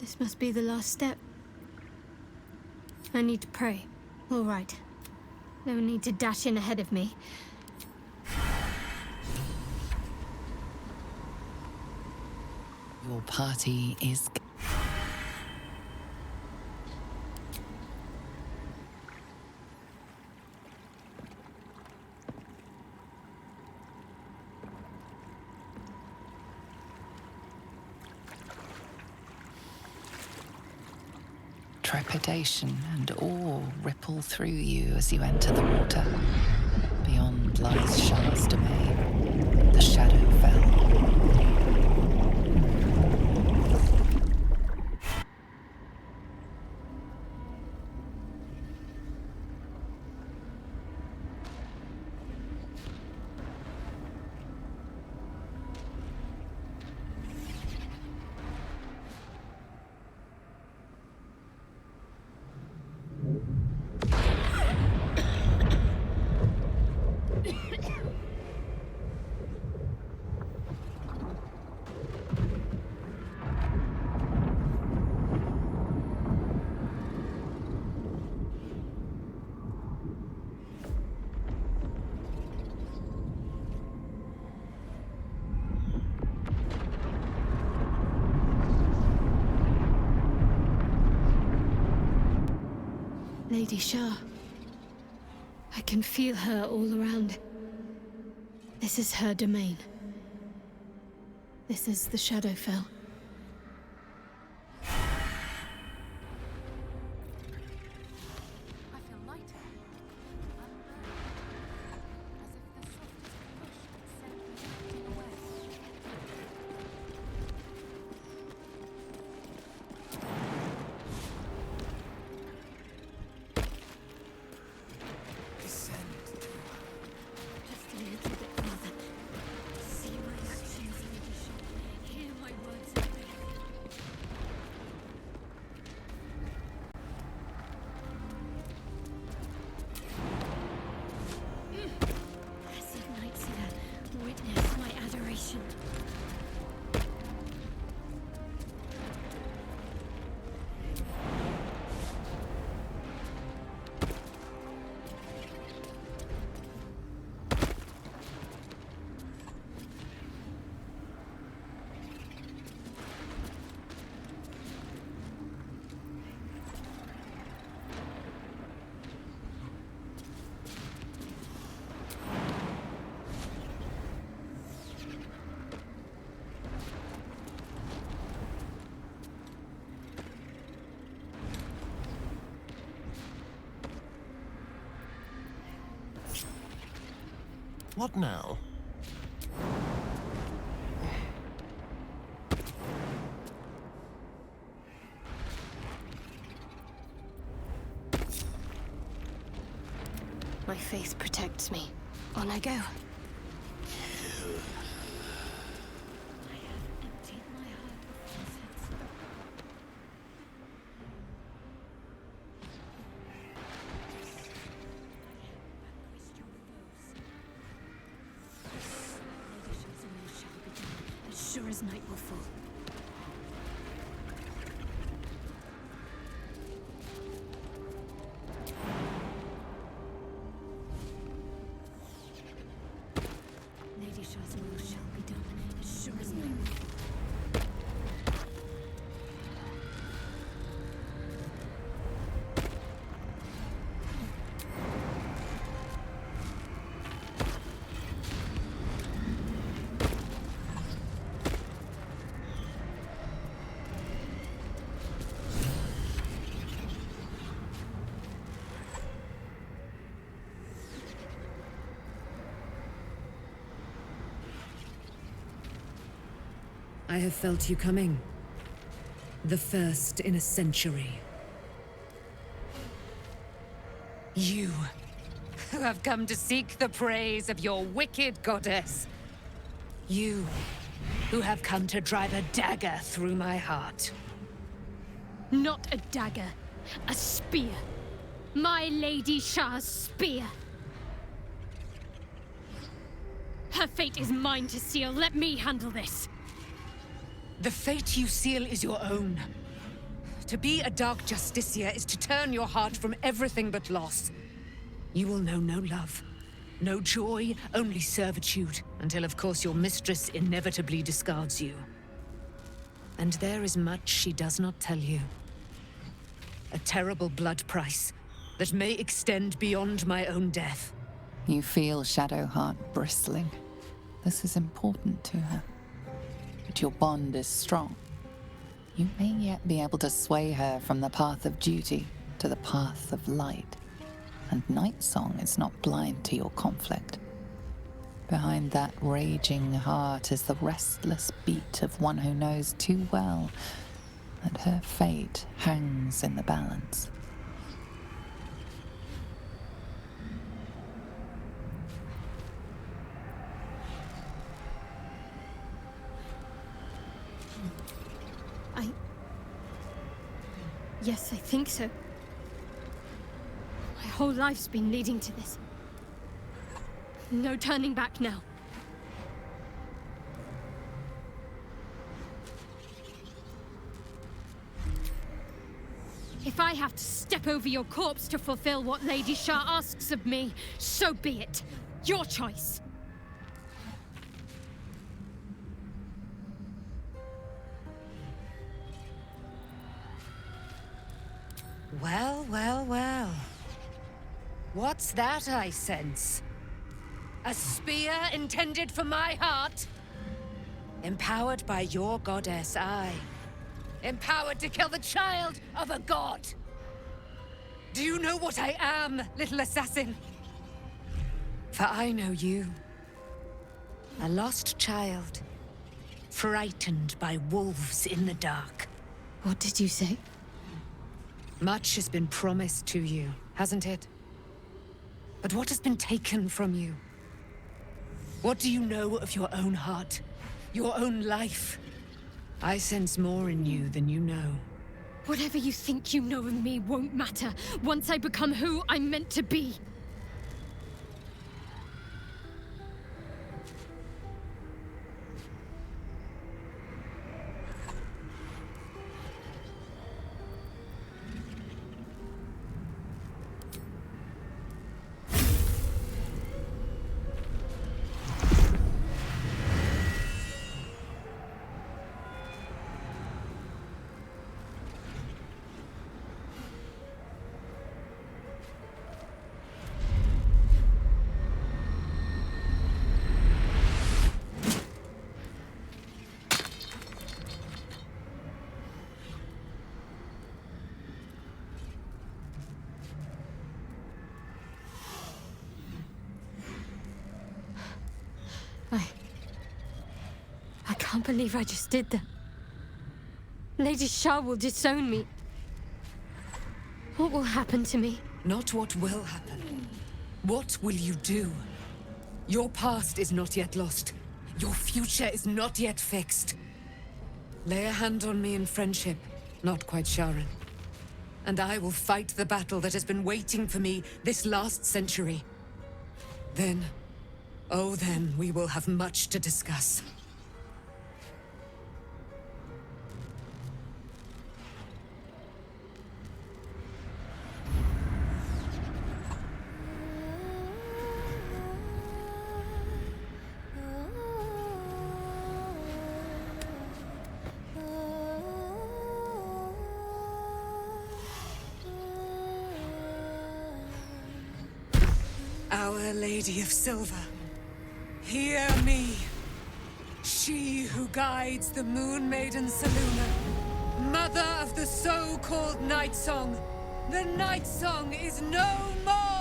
This must be the last step. I need to pray. All right. No need to dash in ahead of me. Your party is... Trepidation and awe ripple through you as you enter the water. Beyond lies Shar's domain, the Shadowfell. Lady Shar. I can feel her all around. This is her domain. This is the Shadowfell. What now? My faith protects me. On I go. Sure as night will fall. Lady Shar's will shall be done, as sure as night will fall. I have felt you coming. The first in a century. You, who have come to seek the praise of your wicked goddess. You, who have come to drive a dagger through my heart. Not a dagger, a spear. My Lady Shar's spear. Her fate is mine to seal. Let me handle this. The fate you seal is your own. To be a Dark Justiciar is to turn your heart from everything but loss. You will know no love, no joy, only servitude, until of course your mistress inevitably discards you. And there is much she does not tell you. A terrible blood price that may extend beyond my own death. You feel Shadowheart bristling. This is important to her. But your bond is strong. You may yet be able to sway her from the path of duty to the path of light. And Nightsong is not blind to your conflict. Behind that raging heart is the restless beat of one who knows too well that her fate hangs in the balance. Yes, I think so. My whole life's been leading to this. No turning back now. If I have to step over your corpse to fulfill what Lady Shar asks of me, so be it. Your choice. Well, well, well. What's that I sense? A spear intended for my heart? Empowered by your goddess, I. Empowered to kill the child of a god. Do you know what I am, little assassin? For I know you. A lost child. Frightened by wolves in the dark. What did you say? Much has been promised to you, hasn't it? But what has been taken from you? What do you know of your own heart? Your own life? I sense more in you than you know. Whatever you think you know of me won't matter once I become who I'm meant to be. I can't believe I just did that. Lady Shar will disown me. What will happen to me? Not what will happen. What will you do? Your past is not yet lost. Your future is not yet fixed. Lay a hand on me in friendship, not quite Sharon. And I will fight the battle that has been waiting for me this last century. Then, oh then, we will have much to discuss. Our Lady of Silver, hear me. She who guides the Moon Maiden Selûne, mother of the so-called Nightsong. The Nightsong is no more!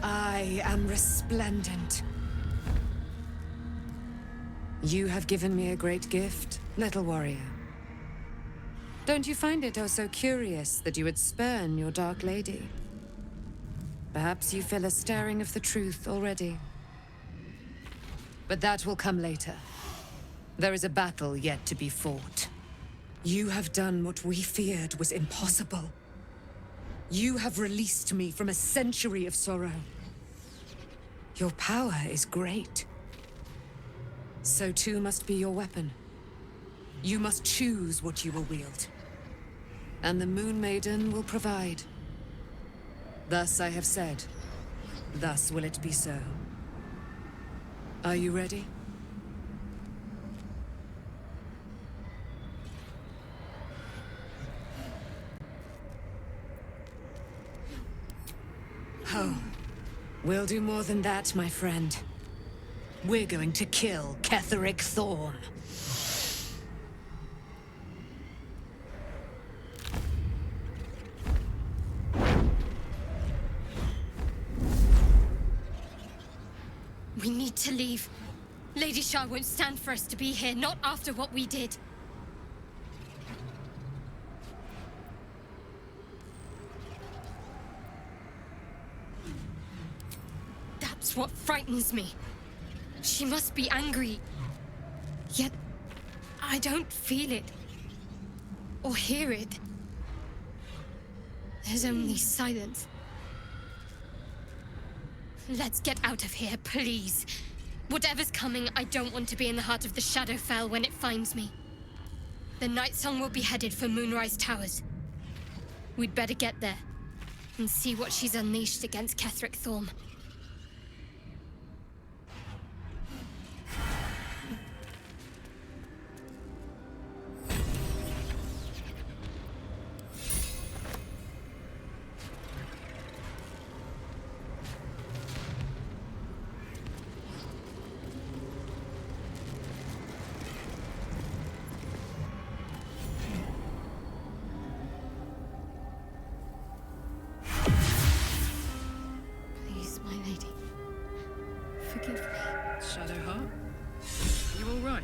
I am resplendent. You have given me a great gift, little warrior. Don't you find it oh so curious that you would spurn your Dark Lady? Perhaps you feel a stirring of the truth already. But that will come later. There is a battle yet to be fought. You have done what we feared was impossible. You have released me from a century of sorrow. Your power is great. So too must be your weapon. You must choose what you will wield. And the Moon Maiden will provide. Thus I have said. Thus will it be so. Are you ready? Oh, we'll do more than that, my friend. We're going to kill Ketheric Thorn. We need to leave. Lady Shar won't stand for us to be here, not after what we did. That's what frightens me. She must be angry. Yet, I don't feel it. Or hear it. There's only silence. Let's get out of here, please. Whatever's coming, I don't want to be in the heart of the Shadowfell when it finds me. The Nightsong will be headed for Moonrise Towers. We'd better get there and see what she's unleashed against Ketheric Thorn. Please, my lady, forgive me. Shadowheart? You all right?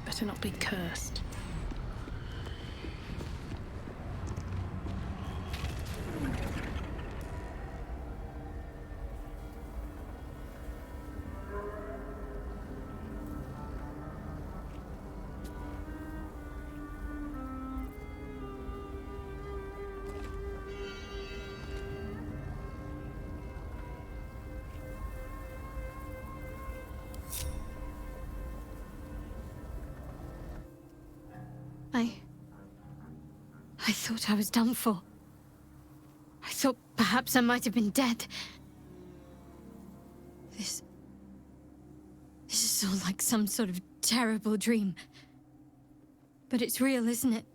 Better not be cursed. I thought I was done for. I thought perhaps I might have been dead. This is all like some sort of terrible dream. But it's real, isn't it?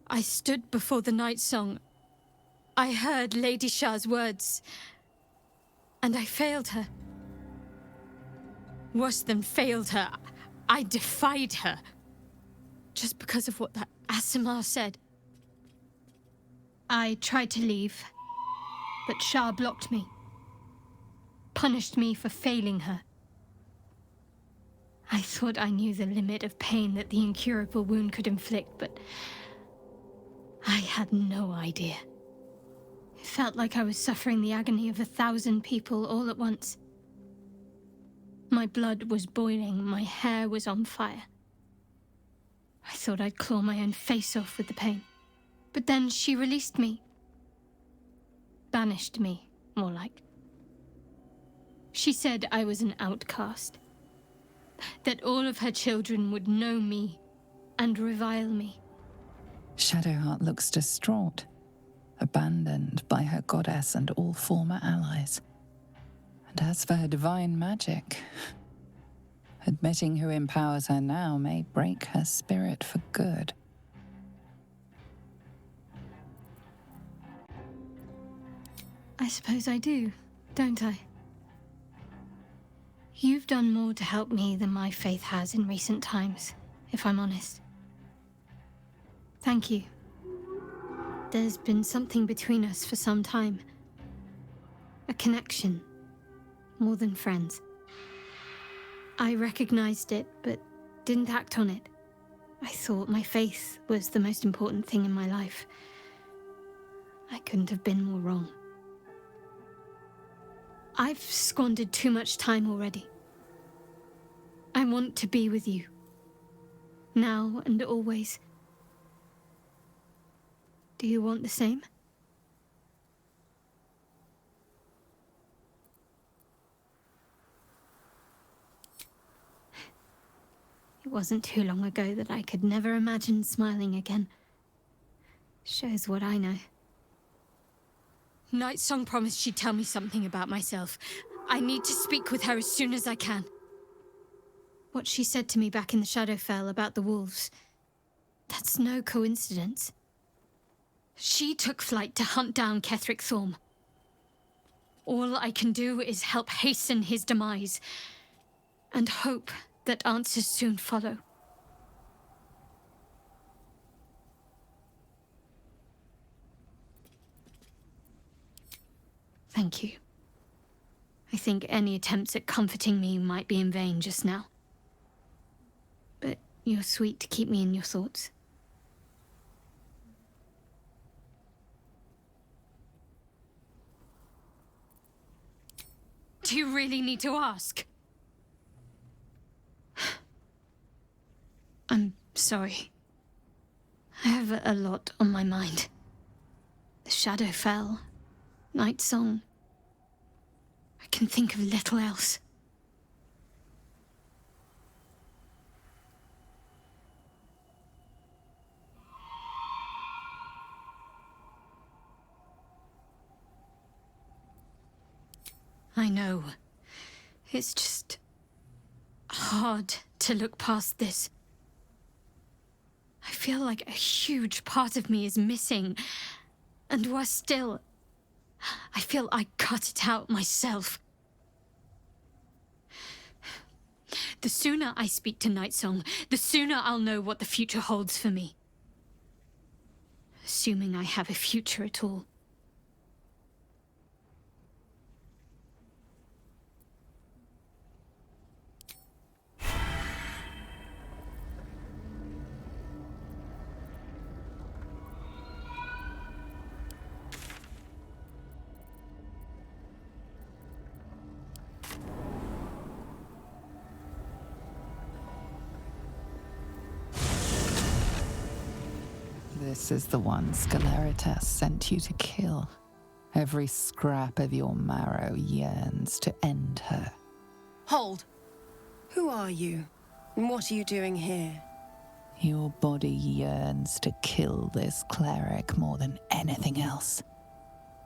I stood before the Nightsong. I heard Lady Shar's words. And I failed her. Worse than failed her, I defied her. Just because of what that Aasimar said. I tried to leave, but Shar blocked me. Punished me for failing her. I thought I knew the limit of pain that the incurable wound could inflict, but I had no idea. It felt like I was suffering the agony of 1,000 people all at once. My blood was boiling, my hair was on fire. I thought I'd claw my own face off with the pain. But then she released me. Banished me, more like. She said I was an outcast. That all of her children would know me and revile me. Shadowheart looks distraught, abandoned by her goddess and all former allies. And as for her divine magic, admitting who empowers her now may break her spirit for good. I suppose I do, don't I? You've done more to help me than my faith has in recent times, if I'm honest. Thank you. There's been something between us for some time. A connection, more than friends. I recognized it, but didn't act on it. I thought my faith was the most important thing in my life. I couldn't have been more wrong. I've squandered too much time already. I want to be with you. Now and always. Do you want the same? It wasn't too long ago that I could never imagine smiling again. Shows what I know. Nightsong promised she'd tell me something about myself. I need to speak with her as soon as I can. What she said to me back in the Shadowfell about the wolves, that's no coincidence. She took flight to hunt down Ketheric Thorm. All I can do is help hasten his demise, and hope that answers soon follow. Thank you. I think any attempts at comforting me might be in vain just now. But you're sweet to keep me in your thoughts. Do you really need to ask? I'm sorry. I have a lot on my mind. The Shadowfell, Nightsong. I can think of little else. I know. It's just hard to look past this. I feel like a huge part of me is missing. And worse still, I feel I cut it out myself. The sooner I speak to Nightsong, the sooner I'll know what the future holds for me. Assuming I have a future at all. This is the one Sceleritas sent you to kill. Every scrap of your marrow yearns to end her. Hold! Who are you? And what are you doing here? Your body yearns to kill this cleric more than anything else.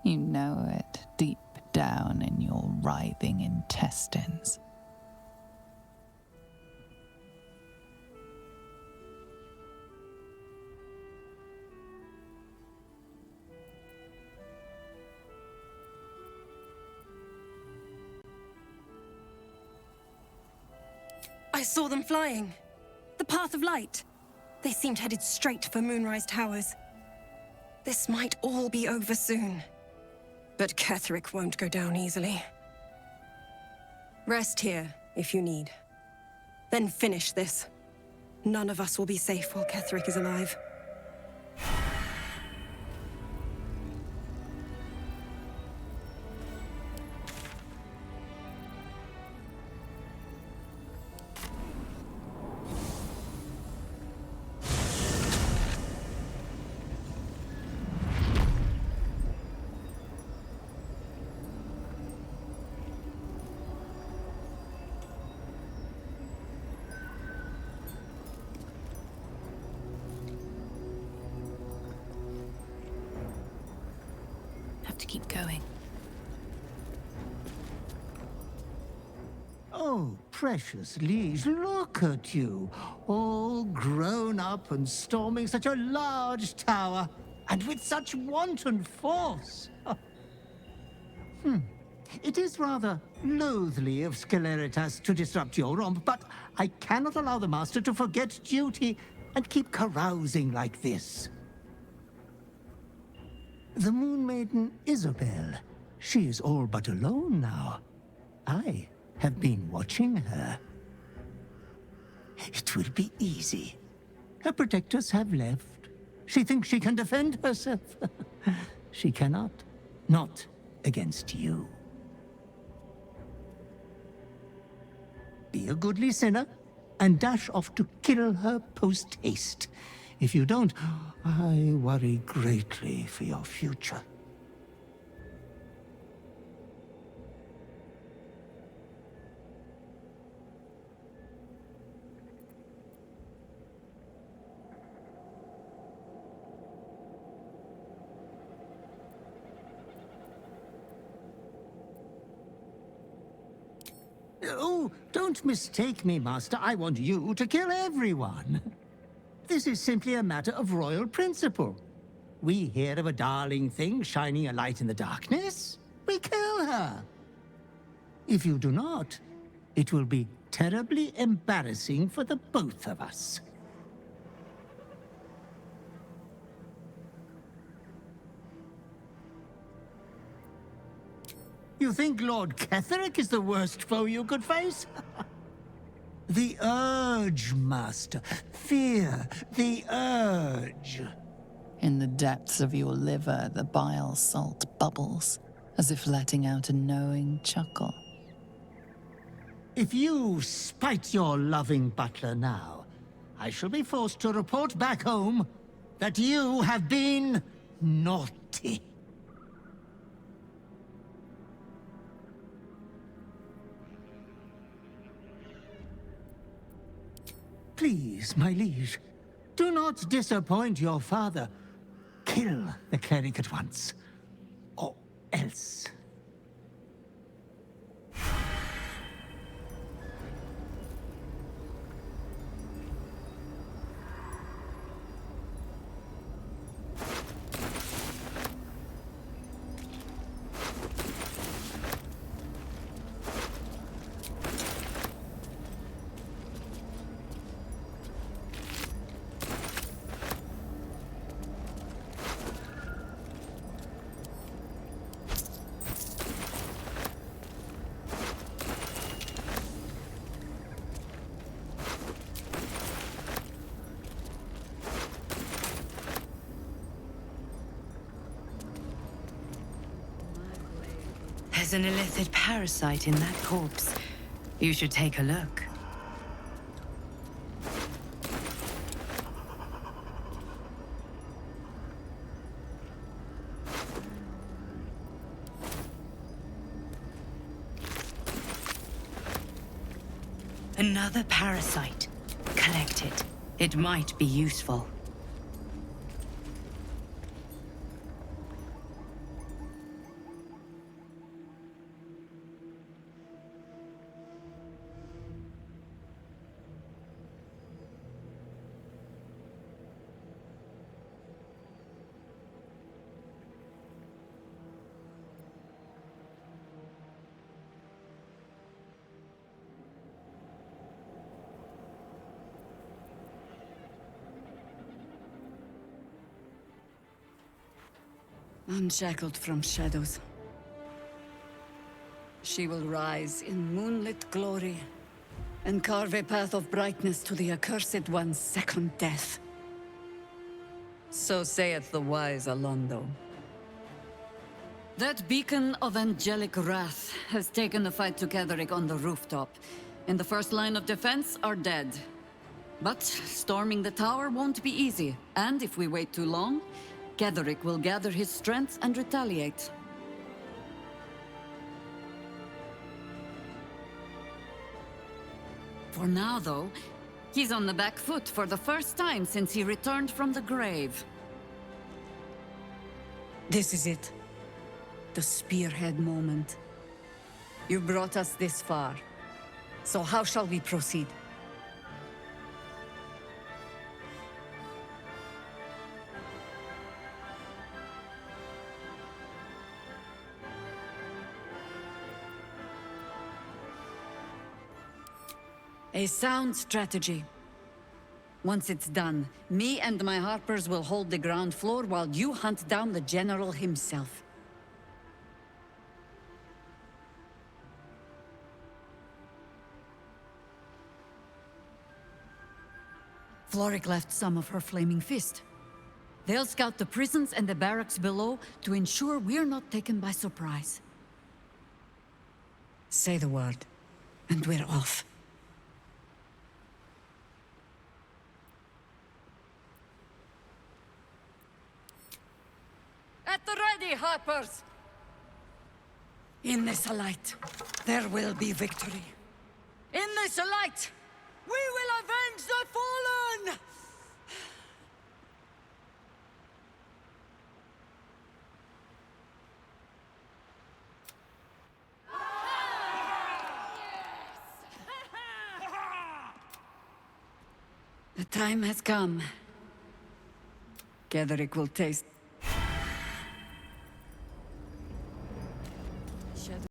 You know it deep down in your writhing intestines. saw them flying. The Path of Light. They seemed headed straight for Moonrise Towers. This might all be over soon. But Ketherick won't go down easily. Rest here, if you need. Then finish this. None of us will be safe while Ketherick is alive. Have to keep going. Oh, precious liege, look at you, all grown up and storming such a large tower, and with such wanton force. It is rather loathly of Sceleritas to disrupt your romp, but I cannot allow the Master to forget duty and keep carousing like this. The Moon Maiden Isobel, she is all but alone now. I have been watching her. It will be easy. Her protectors have left. She thinks she can defend herself. She cannot. Not against you. Be a goodly sinner, and dash off to kill her post-haste. If you don't, I worry greatly for your future. Oh, don't mistake me, Master. I want you to kill everyone. This is simply a matter of royal principle. We hear of a darling thing shining a light in the darkness. We kill her. If you do not, it will be terribly embarrassing for the both of us. You think Lord Ketherick is the worst foe you could face? The urge, Master. Fear the urge. In the depths of your liver, the bile salt bubbles, as if letting out a knowing chuckle. If you spite your loving butler now, I shall be forced to report back home that you have been naughty. Please, my liege, do not disappoint your father. Kill the cleric at once, or else. There's an illithid parasite in that corpse. You should take a look. Another parasite. Collect it. It might be useful. Unshackled from shadows. She will rise in moonlit glory and carve a path of brightness to the accursed one's second death. So saith the wise Alondo. That beacon of angelic wrath has taken the fight to Ketheric on the rooftop, and the first line of defense are dead. But storming the tower won't be easy, and if we wait too long, Ketheric will gather his strength and retaliate. For now, though, he's on the back foot for the first time since he returned from the grave. This is it. The spearhead moment. You brought us this far. So how shall we proceed? A sound strategy. Once it's done, me and my Harpers will hold the ground floor while you hunt down the General himself. Floric left some of her Flaming Fist. They'll scout the prisons and the barracks below to ensure we're not taken by surprise. Say the word, and we're off. At the ready, Harpers! In this light, there will be victory. In this light, we will avenge the fallen! The time has come. Ketheric will taste